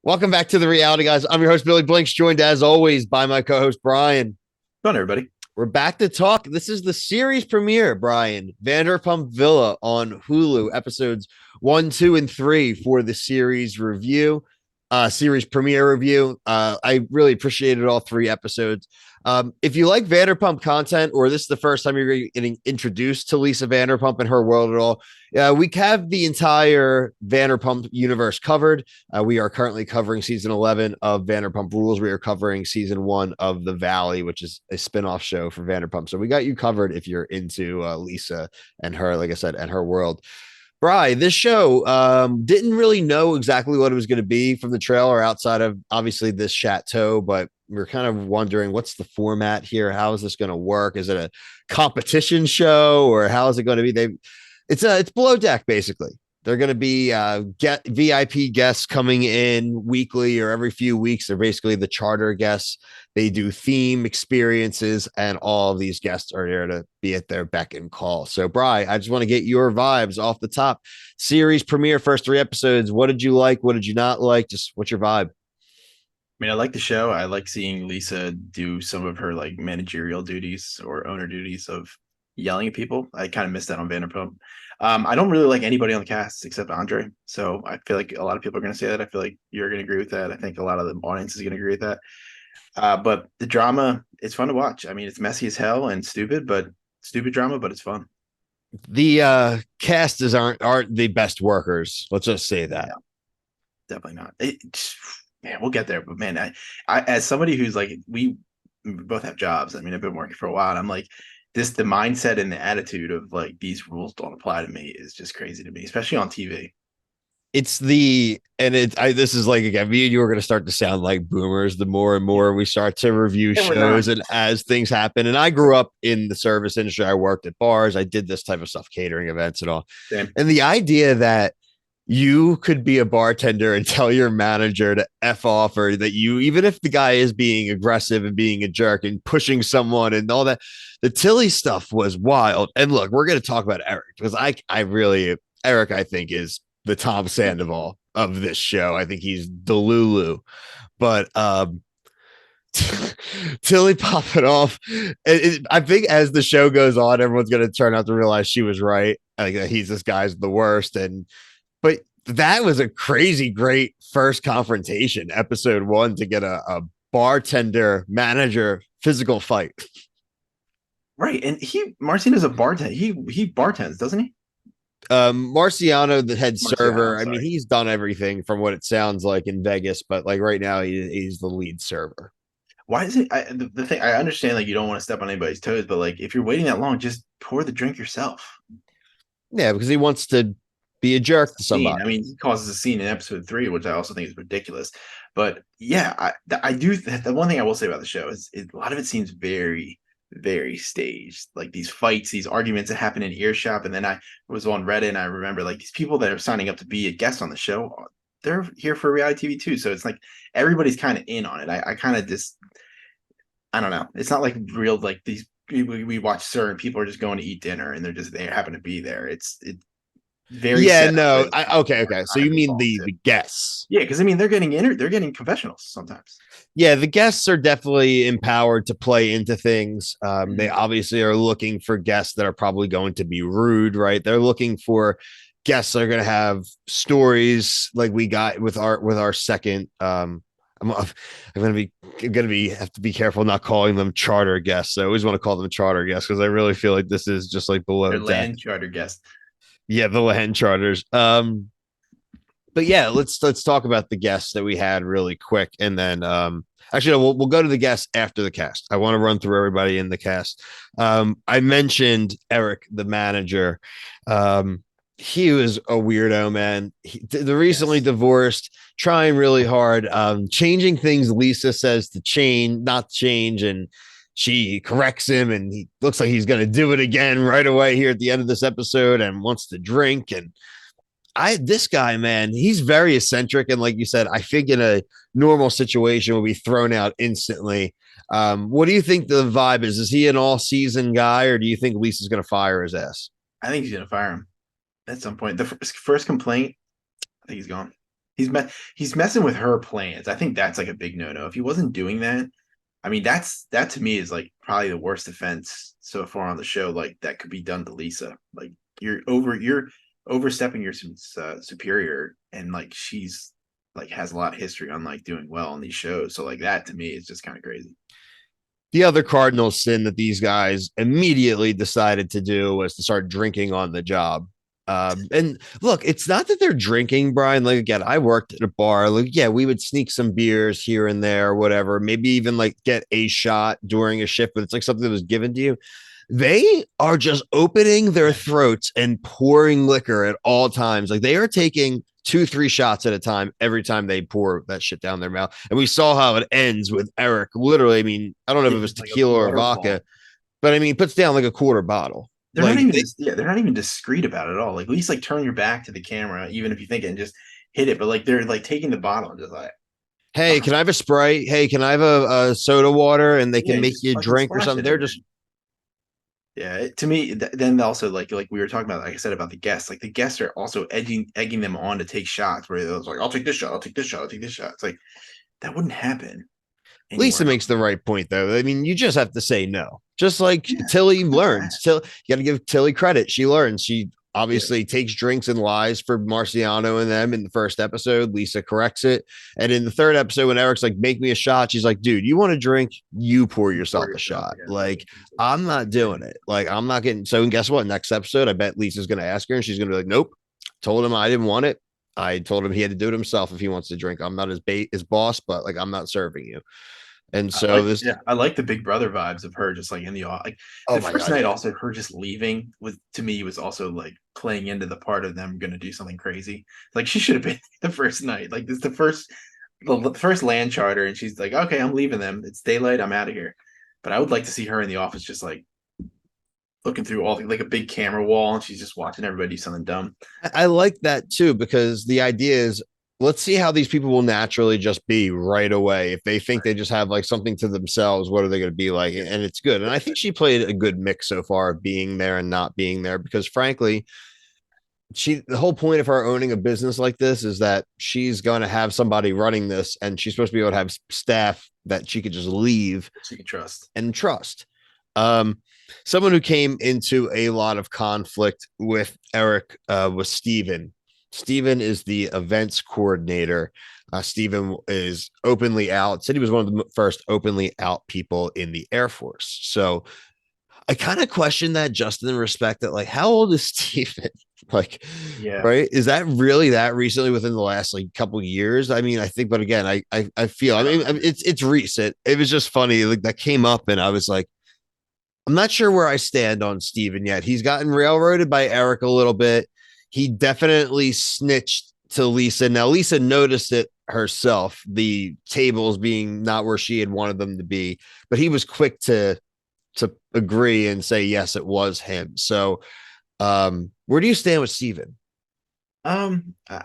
Welcome back to the reality, guys. I'm your host, Billy Blinks, joined as always by my co-host, Brian. Go on, everybody. We're back to talk. This is the series premiere, Brian. Vanderpump Villa on Hulu, episodes 1, 2, and 3 for the series review, series premiere review. I really appreciated all 3 episodes. If you like Vanderpump content, or this is the first time you're getting introduced to Lisa Vanderpump and her world at all, we have the entire Vanderpump universe covered. We are currently covering season 11 of Vanderpump Rules. We are covering season 1 of The Valley, which is a spinoff show for Vanderpump. So we got you covered if you're into Lisa and her, like I said, and her world. Bry, this show didn't really know exactly what it was going to be from the trailer outside of obviously this chateau, but we're kind of wondering what's the format here? How is this going to work? Is it a competition show or how is it going to be? It's below deck basically. They're going to be get VIP guests coming in weekly or every few weeks. They're basically the charter guests. They do theme experiences, and all of these guests are there to be at their beck and call. So, Bri, I just want to get your vibes off the top. Series premiere, first 3 episodes. What did you like? What did you not like? Just what's your vibe? I like the show. I like seeing Lisa do some of her like managerial duties or owner duties of yelling at people. I kind of missed that on Vanderpump. I don't really like anybody on the cast except Andre. So I feel like a lot of people are going to say that. I feel like you're going to agree with that. I think a lot of the audience is going to agree with that. But the drama, it's fun to watch. I mean, it's messy as hell and stupid, but stupid drama, but it's fun. The casters aren't the best workers. Let's just say that. Yeah, definitely not. Man, we'll get there. But man, I as somebody who's like we both have jobs. I mean, I've been working for a while. And I'm like, the mindset and the attitude of like these rules don't apply to me is just crazy to me, especially on TV. This is like, again, me and you are going to start to sound like boomers the more and more we start to review And we're not. shows and as things happen. And I grew up in the service industry. I worked at bars. I did this type of stuff, catering events and all. Same. And the idea that you could be a bartender and tell your manager to F off, or that you, even if the guy is being aggressive and being a jerk and pushing someone and all that, the Tilly stuff was wild. And look, we're going to talk about Eric because Eric, I think, is the Tom Sandoval of this show. I think he's Delulu, but Tilly popping off. I think as the show goes on, everyone's going to turn out to realize she was right. Like this guy's the worst, but that was a crazy great first confrontation, episode 1, to get a bartender manager physical fight. Right. And Marcino's a bartender. He bartends, doesn't he? Marciano, the head server. Marciano, I mean, sorry. he's done everything from what it sounds like in Vegas, but like right now, he's the lead server. Why is it the thing I understand like you don't want to step on anybody's toes, but like if you're waiting that long, just pour the drink yourself. Yeah, because he wants to be a jerk to Scene. I somebody. mean, he causes a scene in episode 3, which I also think is ridiculous. But yeah, I do. The one thing I will say about the show is a lot of it seems very, very staged. Like these fights, these arguments that happen in earshot. And then I was on Reddit and I remember like these people that are signing up to be a guest on the show, they're here for reality TV too. So it's like everybody's kind of in on it. I kind of just, I don't know. It's not like real, like these, we watch certain people are just going to eat dinner and they happen to be there. It's very Yeah, set up no. with Okay. So time you mean involved the too. guests? Yeah, because I mean they're getting confessionals sometimes. Yeah, the guests are definitely empowered to play into things. They Mhm. obviously are looking for guests that are probably going to be rude, right? They're looking for guests that are going to have stories like we got with our second. I'm gonna be have to be careful not calling them charter guests. I always want to call them charter guests because I really feel like this is just like below Their deck. land charter guest. Yeah, the land charters. But yeah, let's talk about the guests that we had really quick, and then actually no, we'll go to the guests after the cast. I want to run through everybody in the cast. I mentioned Eric, the manager. He was a weirdo, man. The recently Yes. divorced, trying really hard, changing things. Lisa says to change, not change, and she corrects him, and he looks like he's going to do it again right away here at the end of this episode, and wants to drink. And this guy, man, he's very eccentric, and like you said, I think in a normal situation will be thrown out instantly. What do you think the vibe is? Is he an all season guy, or do you think Lisa's going to fire his ass? I think he's gonna fire him at some point. The first complaint, I think he's gone. he's messing with her plans. I think that's like a big no-no. If he wasn't doing that, I mean, that to me is like probably the worst offense so far on the show. Like that could be done to Lisa. Like you're overstepping your superior, and like she's like has a lot of history on like doing well on these shows. So like that to me is just kind of crazy. The other cardinal sin that these guys immediately decided to do was to start drinking on the job. And look, it's not that they're drinking, Brian. Like again, I worked at a bar. Like, yeah, we would sneak some beers here and there, whatever. Maybe even like get a shot during a shift, but it's like something that was given to you. They are just opening their throats and pouring liquor at all times. Like they are taking 2, 3 shots at a time every time they pour that shit down their mouth. And we saw how it ends with Eric. Literally, I mean, I don't know if it was Like tequila or vodka, but I mean, he puts down like a quarter bottle. They're Like not even they're not even discreet about it at all. Like at least like turn your back to the camera, even if you think it, and just hit it. But like they're like taking the bottle and just like, hey, can I have a Sprite? Hey, can I have a soda water? And they yeah, can make just you a fucking drink or splash something. it They're in just, yeah, to me, then also like we were talking about, like I said about the guests, like the guests are also egging them on to take shots. Where they're like, "I'll take this shot, I'll take this shot, I'll take this shot." It's like that wouldn't happen Lisa anywhere makes else. the right point, though. I mean, you just have to say no. Just like Yeah, Tilly simple as that. learns. You got to give Tilly credit. She learns. She Yeah, obviously takes drinks and lies for Marciano and them in the first episode. Lisa corrects it. And in the third episode, when Eric's like, make me a shot, she's like, dude, you want to drink? You pour you pour yourself a yourself. shot. Yeah, Like, I'm not doing it. Like, I'm not getting. So, and guess what? Next episode, I bet Lisa's going to ask her and she's going to be like, nope. Told him I didn't want it. I told him he had to do it himself if he wants to drink. I'm not his boss, but like, I'm not serving you. And so this, I like the Big Brother vibes of her just like in the like oh the my first God, night. yeah. Also, her just leaving was to me was also like playing into the part of them going to do something crazy. Like she should have been the first night. Like this is the first land charter, and she's like, okay, I'm leaving them. It's daylight. I'm out of here. But I would like to see her in the office just like looking through all like a big camera wall, and she's just watching everybody do something dumb. I like that too, because the idea is let's see how these people will naturally just be right away. If they think they just have like something to themselves, what are they going to be like? And it's good. And I think she played a good mix so far of being there and not being there, because frankly, the whole point of her owning a business like this is that she's going to have somebody running this, and she's supposed to be able to have staff that she could just leave She can trust. and trust. Um, Someone who came into a lot of conflict with Eric was Steven. Steven is the events coordinator. Steven is openly out, said he was one of the first openly out people in the Air Force. So I kind of question that just in the respect that, like, how old is Steven? Like, Yeah. right? Is that really that recently within the last like couple of years? I mean, I think, but again, I feel, I mean, it's recent. It was just funny. Like that came up and I was like, I'm not sure where I stand on Steven yet. He's gotten railroaded by Eric a little bit. He definitely snitched to Lisa. Now, Lisa noticed it herself, the tables being not where she had wanted them to be, but he was quick to agree and say, yes, it was him. So, where do you stand with Steven? I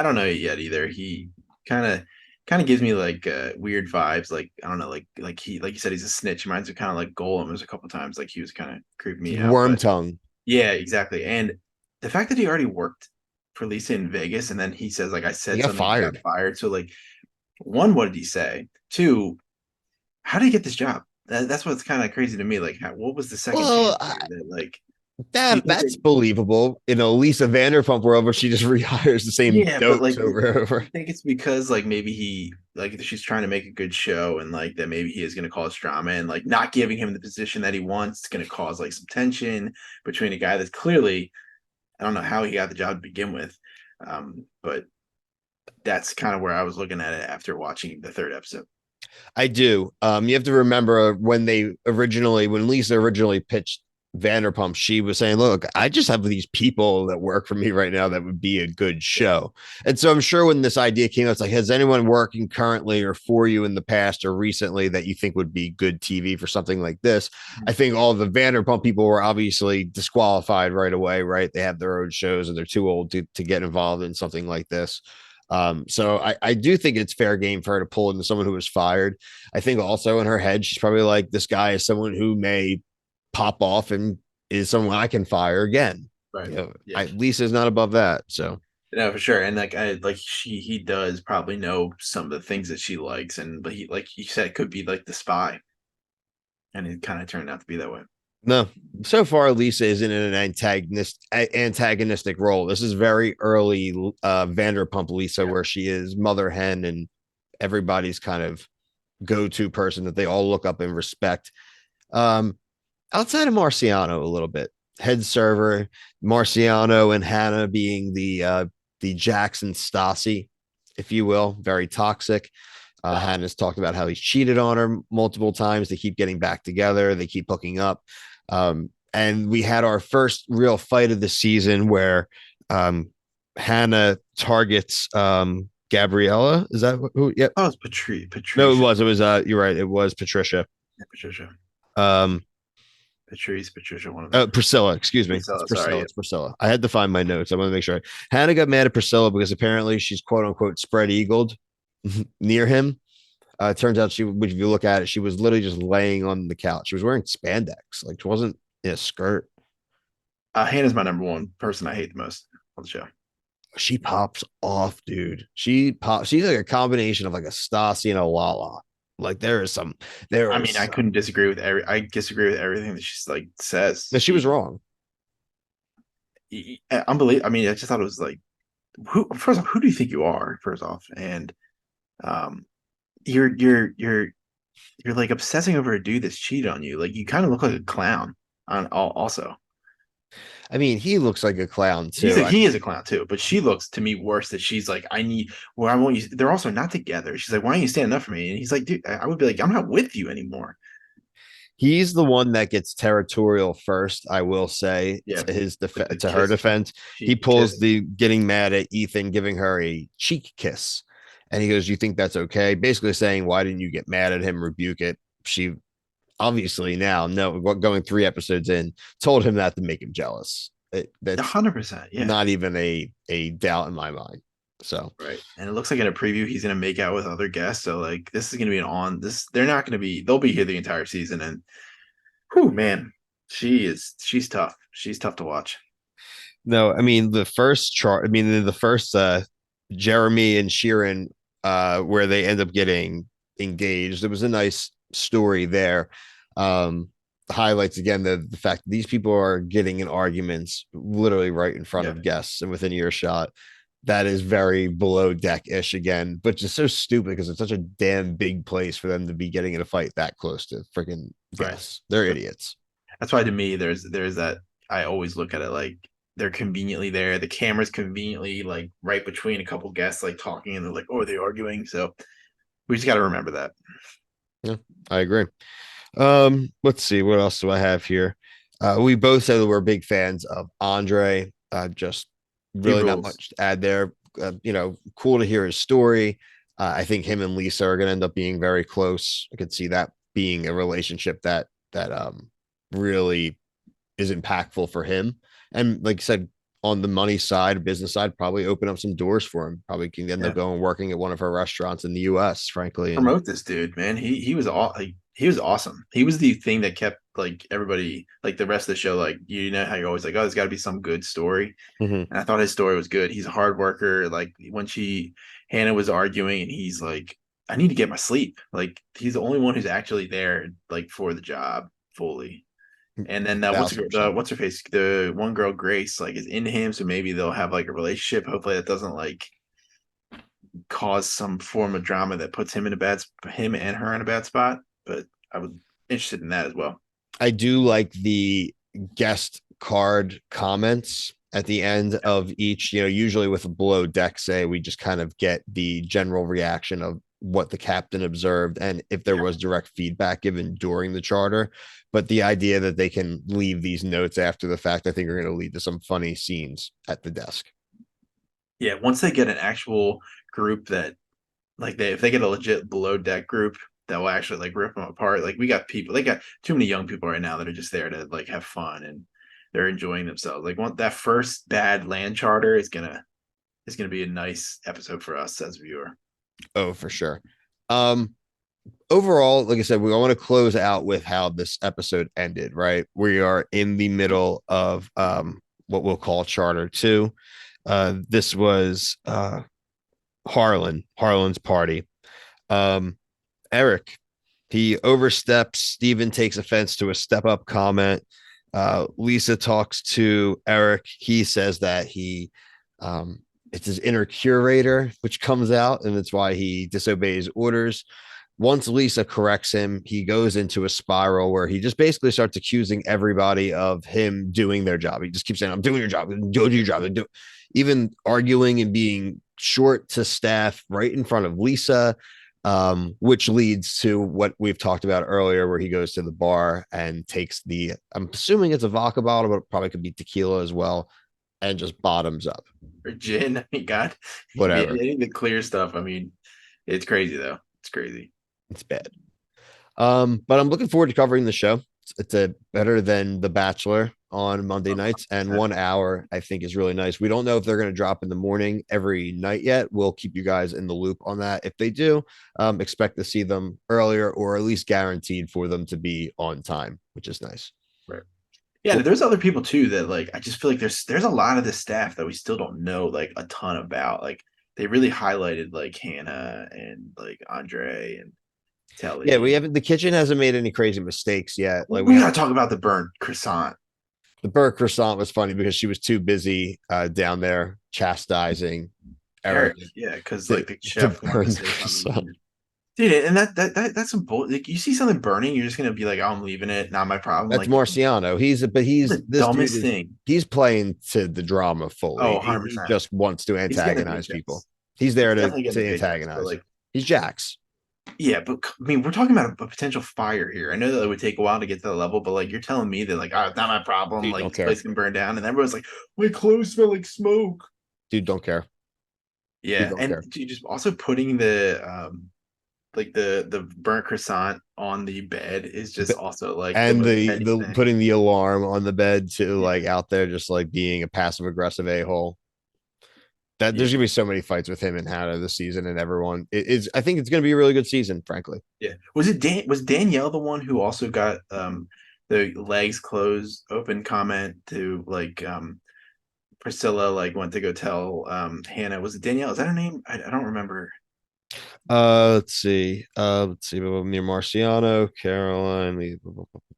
don't know yet either. He kind of kind of gives me like weird vibes. Like I don't know, like he like you said, he's a snitch. Reminds me kind of like Golem. There's a couple times like he was kind of creeping me out. Worm But tongue. yeah, exactly. And the fact that he already worked for Lisa in Vegas, and then he says like I He said got something, he got fired. fired. So like one, what did he say? Two, how did he get this job? That's what's kind of crazy to me. Like, what was the second Well, chance here? That like, do you that think that's that? believable in a Lisa Vanderpump world where she just rehires the same Yeah, but dopes like, over and over. you think it's because like maybe he like she's trying to make a good show, and like that maybe he is going to cause drama, and like not giving him the position that he wants is going to cause like some tension between a guy that's clearly, I don't know how he got the job to begin with, but that's kind of where I was looking at it after watching the third episode. I do. You have to remember when Lisa originally pitched Vanderpump, she was saying, "Look, I just have these people that work for me right now that would be a good Yeah, show." And so I'm sure when this idea came out, it's like, has anyone working currently or for you in the past or recently that you think would be good TV for something like this? I think all the Vanderpump people were obviously disqualified right away, right? They have their own shows and they're too old to get involved in something like this. So I do think it's fair game for her to pull into someone who was fired. I think also in her head, she's probably like, this guy is someone who may pop off and is someone I can fire again. right. You know, Yeah. Lisa's not above that. So No, for sure. And like I like he does probably know some of the things that she likes, and but he like you said could be like the spy, and it kind of turned out to be that way. No, so far Lisa isn't in an antagonistic role. This is very early Vanderpump Lisa, Yeah. where she is mother hen and everybody's kind of go-to person that they all look up and respect. Um, Outside of Marciano a little bit, head server, Marciano and Hannah being the Jackson Stassi, if you will, very toxic. Hannah's talked about how he's cheated on her multiple times. They keep getting back together. They keep hooking up. And we had our first real fight of the season where um, Hannah targets Gabriella. Is that who? Yep. Oh, it's No, it Patricia. was. It was. You're right. It was Patricia. Yeah, Patricia. Um, Patricia, one of them. Priscilla, excuse me. It's Priscilla, sorry. Priscilla. Yeah. It's Priscilla. I had to find my notes. I want to make sure. Hannah got mad at Priscilla because apparently she's quote unquote spread eagled near him. It turns out if you look at it, she was literally just laying on the couch. She was wearing spandex, like she wasn't in a skirt. Hannah's my number one person I hate the most on the show. She pops off, dude. She pops. She's like a combination of like a Stassi and a Lala. Like there is some. There I is. mean, I couldn't disagree with I disagree with everything that she's like says. No, she was wrong. Unbelievable. I mean, I just thought it was like, who first off, who do you think you are? First off, and um, you're like obsessing over a dude that's cheated on you. Like you kind of look like a clown. On also, I mean, he looks like a clown too. he is a clown too. But she looks to me worse. That she's like, I need. Well, I want you. They're also not together. She's like, why aren't you standing up for me? And he's like, dude, I would be like, I'm not with you anymore. He's the one that gets territorial first, I will say, Yeah, to his like the to her kiss, defense. He cheeky pulls kiss. the getting mad at Ethan, giving her a cheek kiss. And he goes, "You think that's okay?" Basically saying, "Why didn't you get mad at him, rebuke it?" She obviously now, no, going 3 episodes in, told him that to make him jealous. That's 100%. Yeah. not even a doubt in my mind. So Right. And it looks like in a preview he's gonna make out with other guests. So like this is gonna be an on this they're not gonna be they'll be here the entire season and whew man, she's tough. She's tough to watch. no, I mean the first chart. I mean the first Jeremy and Sheeran where they end up getting engaged. It was a nice story there. Highlights again the fact that these people are getting in arguments literally right in front Yeah. of guests and within earshot. That is very below deck ish again, but just so stupid because it's such a damn big place for them to be getting in a fight that close to freaking Right. guests. They're idiots. That's why to me there's that I always look at it like they're conveniently there. The camera's conveniently like right between a couple guests like talking and they're like, oh, are they arguing? So we just gotta remember that. Yeah, I agree. Let's see what else do I have here. We both said that we're big fans of Andre. Just He really not rules. much to add there. Cool to hear his story. I think him and Lisa are going to end up being very close. I could see that being a relationship that really is impactful for him. And like I said, on the money side, business side, probably open up some doors for him. Probably can end up Yeah. going working at one of her restaurants in the U.S. Frankly, and Promote this dude, man. He was all like he was awesome. He was the thing that kept like everybody like the rest of the show like you know how you're always like oh there's got to be some good story, Mhm. and I thought his story was good. He's a hard worker. Like when Hannah was arguing and he's like I need to get my sleep. Like he's the only one who's actually there like for the job fully. And then Thousand percent. what's her face the one girl Grace like is into him, so maybe they'll have like a relationship. Hopefully that doesn't like cause some form of drama that puts him and her in a bad spot. But I was interested in that as well. I do like the guest card comments at the end of each, usually with a below deck say, we just kind of get the general reaction of what the captain observed and if there was direct feedback given during the charter. But the idea that they can leave these notes after the fact, I think are going to lead to some funny scenes at the desk. Yeah, once they get an actual group that like if they get a legit below deck group that will actually like rip them apart. Like we got people, they got too many young people right now that are just there to like have fun and they're enjoying themselves. Like that first bad land charter is gonna be a nice episode for us as a viewer. Oh, for sure. Um, Overall, like I said, we want to close out with how this episode ended, right? We are in the middle of what we'll call Charter 2. This was Harlan's party. Um, Eric, he oversteps. Steven takes offense to a step up comment. Lisa talks to Eric. He says that um, it's his inner curator, which comes out, and it's why he disobeys orders. Once Lisa corrects him, he goes into a spiral where he just basically starts accusing everybody of him doing their job. He just keeps saying, I'm doing your job, do your job. Even arguing and being short to staff right in front of Lisa, which leads to what we've talked about earlier, where he goes to the bar and takes I'm assuming it's a vodka bottle, but it probably could be tequila as well, and just bottoms up. Or gin. I mean, God, Whatever. any of the clear stuff. I mean, it's crazy though. It's crazy. It's bad. But I'm looking forward to covering the show. It's a better than The Bachelor on Monday nights, and 1 hour I think is really nice. We don't know if they're going to drop in the morning every night yet. We'll keep you guys in the loop on that. If they do, expect to see them earlier, or at least guaranteed for them to be on time, which is nice. Right. Yeah, Cool. there's other people too that like I just feel like there's a lot of this staff that we still don't know like a ton about. Like they really highlighted like Hannah and like Andre and Yeah, we Telly. haven't. The kitchen hasn't made any crazy mistakes yet. Like we We have gotta talk about the burnt croissant. the Burke croissant was funny because she was too busy down there chastising Eric Eric, yeah, because to, like the to chef wanted burn to the say croissant. something. Dude, and that's some bull. Like you see something burning, you're just gonna be like, "Oh, I'm leaving it. Not my problem." That's Like Marciano. the This dude dumbest is thing. he's playing to the drama Oh, fully. He 100%. just wants to He's getting the antagonize people. paychecks. He's He's there definitely getting to the paychecks. But antagonize. like, He's Jax. yeah, but I mean, we're talking about a potential fire here. I know that it would take a while to get to the level, but like, you're telling me that like, oh, it's not my problem. Dude, Like, don't this place care. can burn down, and everyone's like, my clothes smell like smoke. Dude, don't care. Dude, Yeah, don't and care. you just also putting the like the burnt croissant on the bed is just But, also like the and most the petty thing. putting the alarm on the bed to Yeah, like out there just like being a passive aggressive a-hole. That yeah, there's gonna be so many fights with him and Hannah this season, and everyone. It is. I think it's gonna be a really good season, frankly. yeah. Was Danielle the one who also got the legs closed open comment to like Priscilla like went to go tell Hannah. Was it Danielle? Is that her name? I don't remember. Let's see. Let's see. Near Marciano, Caroline.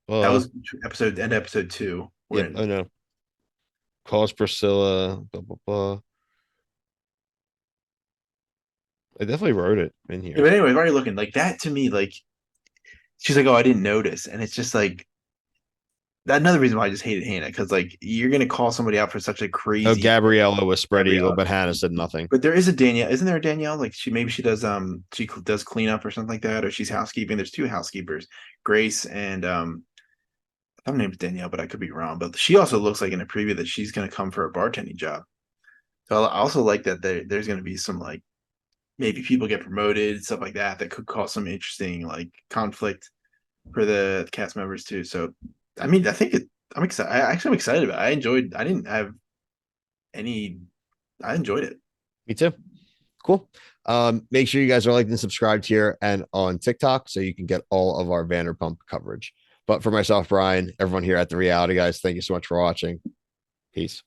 That was episode two. Yep. When I know. Calls Priscilla. I definitely wrote it in yeah, here. but anyway, while you're looking like that to me, like she's like, oh, I didn't notice, and it's just like that another reason why I just hated Hannah because like you're gonna call somebody out for such a Oh, crazy Gabriella was spread eagle, Gabrielle. but Hannah said nothing. But there is a Danielle, isn't there a Danielle? Like she does cleanup or something like that, or she's housekeeping. There's two housekeepers, Grace and her name's Danielle, but I could be wrong. But she also looks like in a preview that she's gonna come for a bartending job. So I also like that there's gonna be some like maybe people get promoted, stuff like that, that could cause some interesting like conflict for the cast members too. So I mean, I think I'm excited. I'm excited about it. I enjoyed. I didn't have any. I enjoyed it. Me too. Cool. Make sure you guys are like and subscribed here and on TikTok so you can get all of our Vanderpump coverage. But for myself, Brian, everyone here at the Reality Guys, thank you so much for watching. Peace.